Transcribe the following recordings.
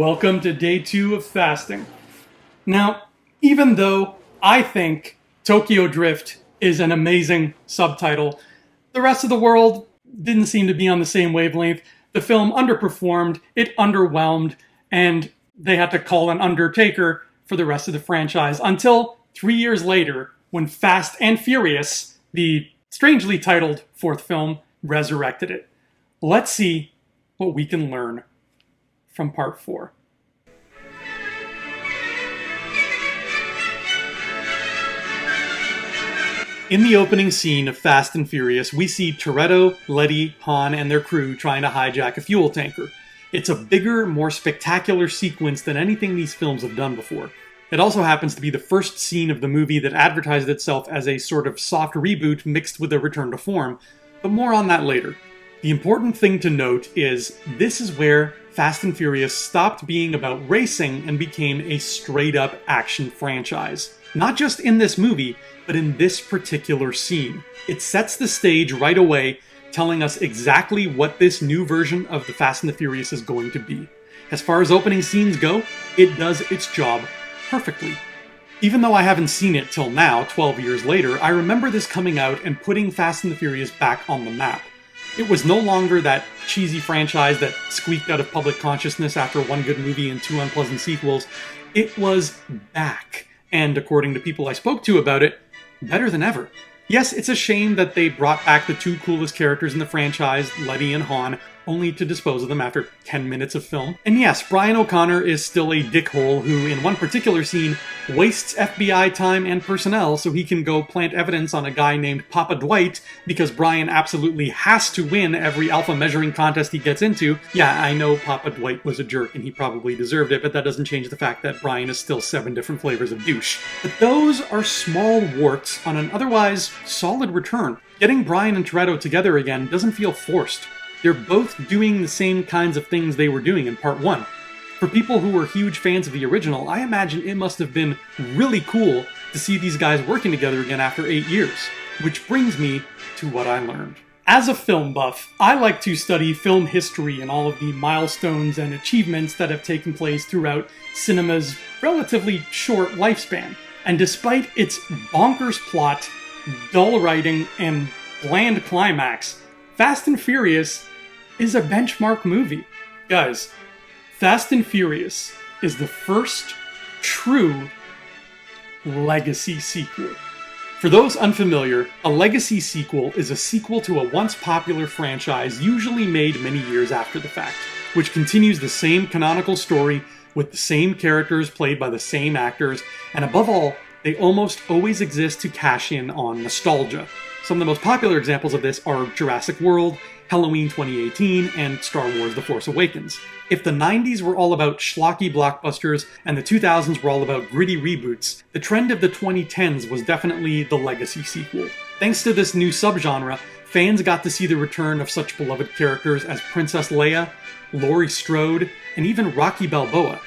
Welcome to day 2 of fasting. Now, even though I think Tokyo Drift is an amazing subtitle, the rest of the world didn't seem to be on the same wavelength. The film underperformed, it underwhelmed, and they had to call an undertaker for the rest of the franchise until 3 years later when Fast and Furious, the strangely titled fourth film, resurrected it. Let's see what we can learn from part 4. In the opening scene of Fast and Furious, we see Toretto, Letty, Han, and their crew trying to hijack a fuel tanker. It's a bigger, more spectacular sequence than anything these films have done before. It also happens to be the first scene of the movie that advertised itself as a sort of soft reboot mixed with a return to form, but more on that later. The important thing to note is this is where Fast and Furious stopped being about racing and became a straight-up action franchise. Not just in this movie, but in this particular scene. It sets the stage right away, telling us exactly what this new version of the Fast and the Furious is going to be. As far as opening scenes go, it does its job perfectly. Even though I haven't seen it till now, 12 years later, I remember this coming out and putting Fast and the Furious back on the map. It was no longer that cheesy franchise that squeaked out of public consciousness after one good movie and 2 unpleasant sequels. It was back, and according to people I spoke to about it, better than ever. Yes, it's a shame that they brought back the 2 coolest characters in the franchise, Letty and Han, only to dispose of them after 10 minutes of film. And yes, Brian O'Connor is still a dickhole who, in one particular scene, wastes FBI time and personnel so he can go plant evidence on a guy named Papa Dwight because Brian absolutely has to win every alpha measuring contest he gets into. Yeah, I know Papa Dwight was a jerk and he probably deserved it, but that doesn't change the fact that Brian is still 7 different flavors of douche. But those are small warts on an otherwise solid return. Getting Brian and Toretto together again doesn't feel forced. They're both doing the same kinds of things they were doing in part 1. For people who were huge fans of the original, I imagine it must have been really cool to see these guys working together again after 8 years. Which brings me to what I learned. As a film buff, I like to study film history and all of the milestones and achievements that have taken place throughout cinema's relatively short lifespan. And despite its bonkers plot, dull writing, and bland climax, Fast and Furious is a benchmark movie. Guys, Fast and Furious is the first true legacy sequel. For those unfamiliar, a legacy sequel is a sequel to a once popular franchise usually made many years after the fact, which continues the same canonical story with the same characters played by the same actors, and above all, they almost always exist to cash in on nostalgia. Some of the most popular examples of this are Jurassic World, Halloween 2018, and Star Wars The Force Awakens. If the 90s were all about schlocky blockbusters and the 2000s were all about gritty reboots, the trend of the 2010s was definitely the legacy sequel. Thanks to this new subgenre, fans got to see the return of such beloved characters as Princess Leia, Laurie Strode, and even Rocky Balboa.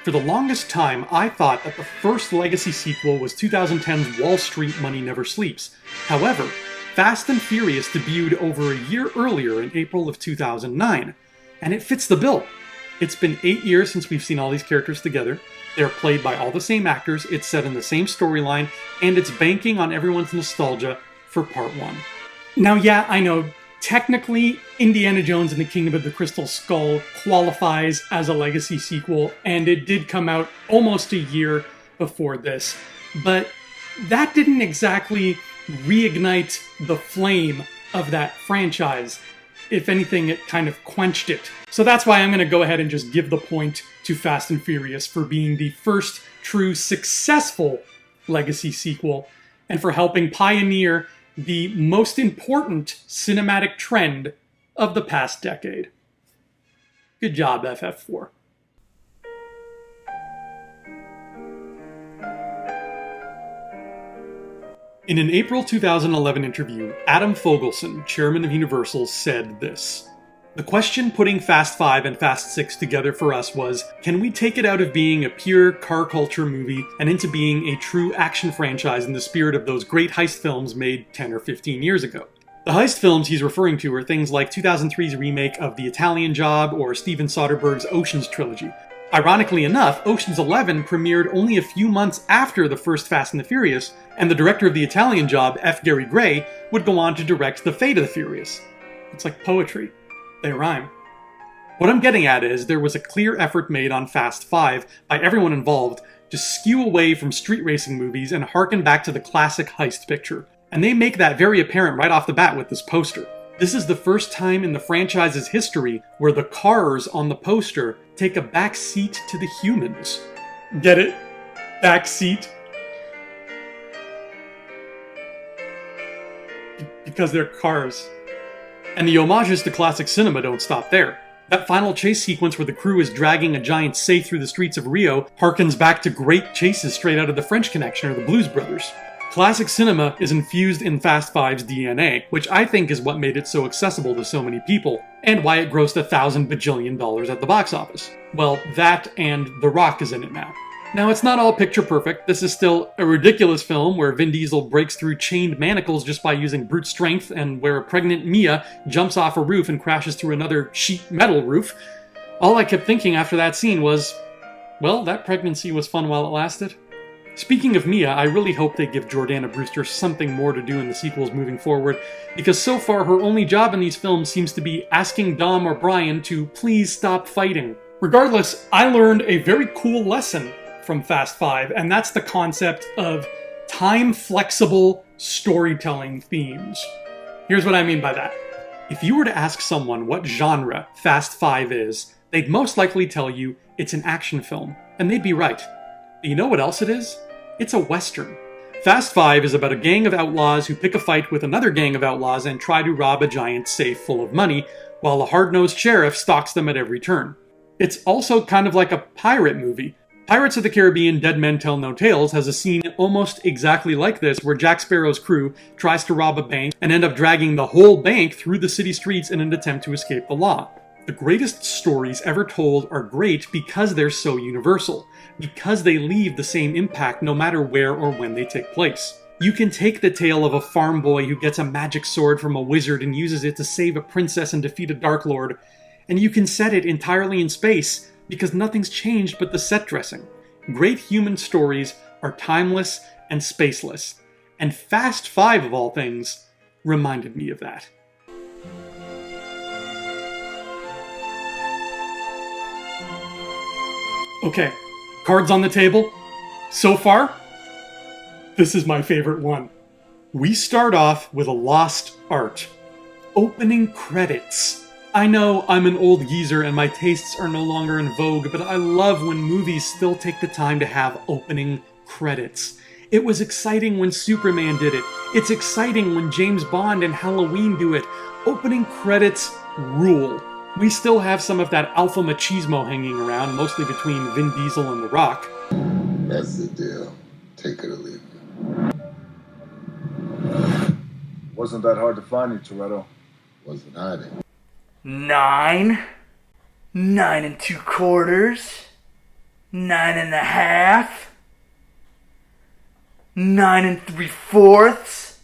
For the longest time, I thought that the first legacy sequel was 2010's Wall Street Money Never Sleeps. However, Fast and Furious debuted over a year earlier in April of 2009, and it fits the bill. It's been 8 years since we've seen all these characters together. They're played by all the same actors, it's set in the same storyline, and it's banking on everyone's nostalgia for part 1. Now yeah, I know, technically Indiana Jones and the Kingdom of the Crystal Skull qualifies as a legacy sequel, and it did come out almost a year before this, but that didn't exactly reignite the flame of that franchise. If anything, it kind of quenched it. So that's why I'm going to go ahead and just give the point to Fast and Furious for being the first true successful legacy sequel, and for helping pioneer the most important cinematic trend of the past decade. Good job, FF4. In an April 2011 interview, Adam Fogelson, chairman of Universal, said this: "The question putting Fast 5 and Fast 6 together for us was, can we take it out of being a pure car culture movie and into being a true action franchise in the spirit of those great heist films made 10 or 15 years ago? The heist films he's referring to are things like 2003's remake of The Italian Job or Steven Soderbergh's Ocean's trilogy. Ironically enough, Ocean's 11 premiered only a few months after the first Fast and the Furious, and the director of the Italian job, F. Gary Gray, would go on to direct The Fate of the Furious. It's like poetry. They rhyme. What I'm getting at is there was a clear effort made on Fast 5 by everyone involved to skew away from street racing movies and harken back to the classic heist picture. And they make that very apparent right off the bat with this poster. This is the first time in the franchise's history where the cars on the poster take a back seat to the humans. Get it? Back seat? Because they're cars. And the homages to classic cinema don't stop there. That final chase sequence where the crew is dragging a giant safe through the streets of Rio harkens back to great chases straight out of The French Connection or the Blues Brothers. Classic cinema is infused in Fast Five's DNA, which I think is what made it so accessible to so many people, and why it grossed $1,000 bajillion at the box office. Well, that and The Rock is in it now. Now, it's not all picture perfect. This is still a ridiculous film where Vin Diesel breaks through chained manacles just by using brute strength, and where a pregnant Mia jumps off a roof and crashes through another sheet metal roof. All I kept thinking after that scene was, well, that pregnancy was fun while it lasted. Speaking of Mia, I really hope they give Jordana Brewster something more to do in the sequels moving forward, because so far her only job in these films seems to be asking Dom or Brian to please stop fighting. Regardless, I learned a very cool lesson from Fast 5, and that's the concept of time-flexible storytelling themes. Here's what I mean by that. If you were to ask someone what genre Fast 5 is, they'd most likely tell you it's an action film, and they'd be right. But you know what else it is? It's a Western. Fast 5 is about a gang of outlaws who pick a fight with another gang of outlaws and try to rob a giant safe full of money, while a hard-nosed sheriff stalks them at every turn. It's also kind of like a pirate movie. Pirates of the Caribbean Dead Men Tell No Tales has a scene almost exactly like this where Jack Sparrow's crew tries to rob a bank and end up dragging the whole bank through the city streets in an attempt to escape the law. The greatest stories ever told are great because they're so universal, because they leave the same impact no matter where or when they take place. You can take the tale of a farm boy who gets a magic sword from a wizard and uses it to save a princess and defeat a Dark Lord, and you can set it entirely in space because nothing's changed but the set dressing. Great human stories are timeless and spaceless, and Fast 5 of all things reminded me of that. Okay, cards on the table. So far, this is my favorite one. We start off with a lost art. Opening credits. I know I'm an old geezer and my tastes are no longer in vogue, but I love when movies still take the time to have opening credits. It was exciting when Superman did it. It's exciting when James Bond and Halloween do it. Opening credits rule. We still have some of that alpha machismo hanging around, mostly between Vin Diesel and The Rock. That's the deal. Take it or leave it. Wasn't that hard to find you, Toretto? Wasn't hiding. 9, 9 2/4, 9 1/2, 9 3/4,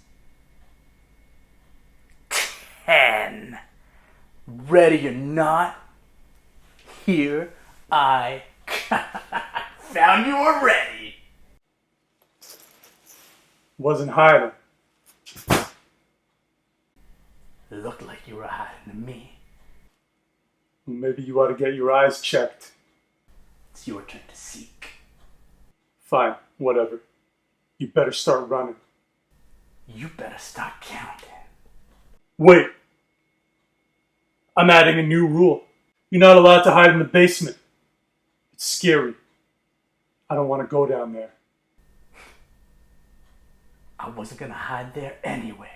10. Ready or not, here I found you already. Wasn't hiding. Looked like you were hiding to me. Maybe you ought to get your eyes checked. It's your turn to seek. Fine, whatever. You better start running. You better start counting. Wait. I'm adding a new rule. You're not allowed to hide in the basement. It's scary. I don't want to go down there. I wasn't gonna hide there anyway.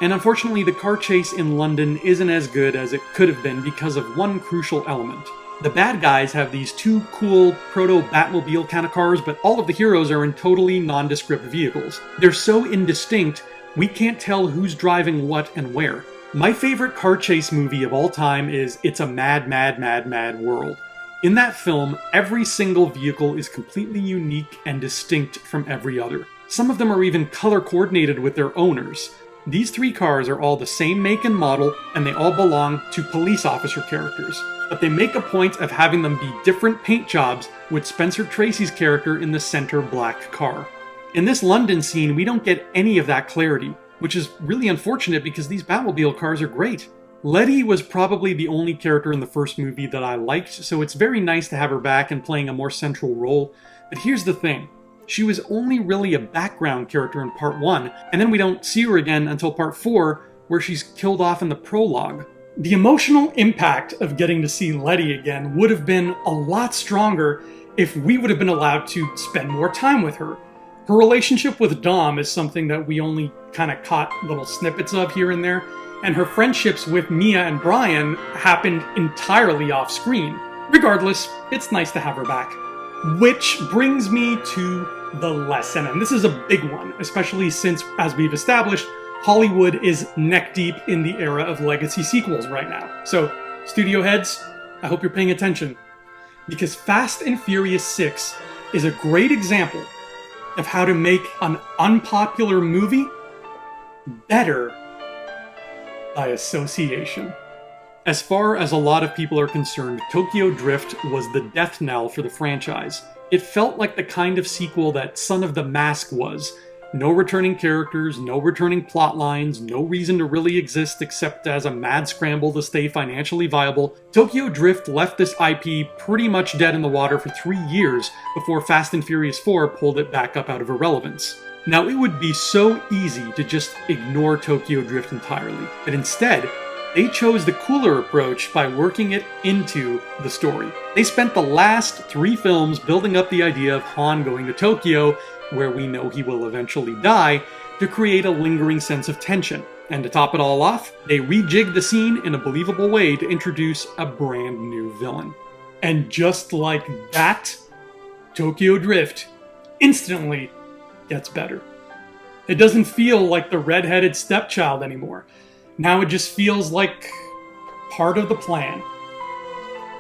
And unfortunately, the car chase in London isn't as good as it could have been because of one crucial element. The bad guys have these two cool proto-Batmobile kind of cars, but all of the heroes are in totally nondescript vehicles. They're so indistinct, we can't tell who's driving what and where. My favorite car chase movie of all time is It's a Mad, Mad, Mad, Mad World. In that film, every single vehicle is completely unique and distinct from every other. Some of them are even color coordinated with their owners. These 3 cars are all the same make and model, and they all belong to police officer characters. But they make a point of having them be different paint jobs, with Spencer Tracy's character in the center black car. In this London scene, we don't get any of that clarity, which is really unfortunate because these Batmobile cars are great. Letty was probably the only character in the first movie that I liked, so it's very nice to have her back and playing a more central role. But here's the thing. She was only really a background character in part 1, and then we don't see her again until part 4, where she's killed off in the prologue. The emotional impact of getting to see Letty again would have been a lot stronger if we would have been allowed to spend more time with her. Her relationship with Dom is something that we only kind of caught little snippets of here and there, and her friendships with Mia and Brian happened entirely off screen. Regardless, it's nice to have her back. Which brings me to the lesson, and this is a big one, especially since, as we've established, Hollywood is neck deep in the era of legacy sequels right now. So, studio heads, I hope you're paying attention, because Fast and Furious 6 is a great example of how to make an unpopular movie better by association. As far as a lot of people are concerned, Tokyo Drift was the death knell for the franchise. It felt like the kind of sequel that Son of the Mask was. No returning characters, no returning plot lines, no reason to really exist except as a mad scramble to stay financially viable. Tokyo Drift left this IP pretty much dead in the water for 3 years before Fast and Furious 4 pulled it back up out of irrelevance. Now, it would be so easy to just ignore Tokyo Drift entirely, but instead, they chose the cooler approach by working it into the story. They spent the last 3 films building up the idea of Han going to Tokyo, where we know he will eventually die, to create a lingering sense of tension. And to top it all off, they rejigged the scene in a believable way to introduce a brand new villain. And just like that, Tokyo Drift instantly gets better. It doesn't feel like the red-headed stepchild anymore. Now it just feels like part of the plan.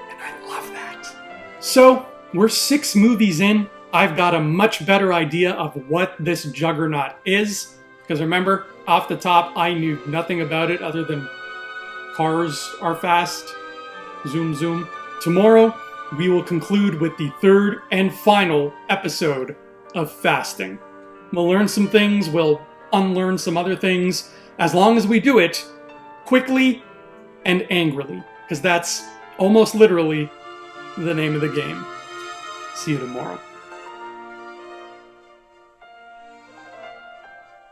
And I love that. So, we're 6 movies in. I've got a much better idea of what this juggernaut is. Because remember, off the top, I knew nothing about it other than cars are fast. Zoom, zoom. Tomorrow, we will conclude with the 3rd and final episode of Fasting. We'll learn some things, we'll unlearn some other things, as long as we do it quickly and angrily, because that's almost literally the name of the game. See you tomorrow.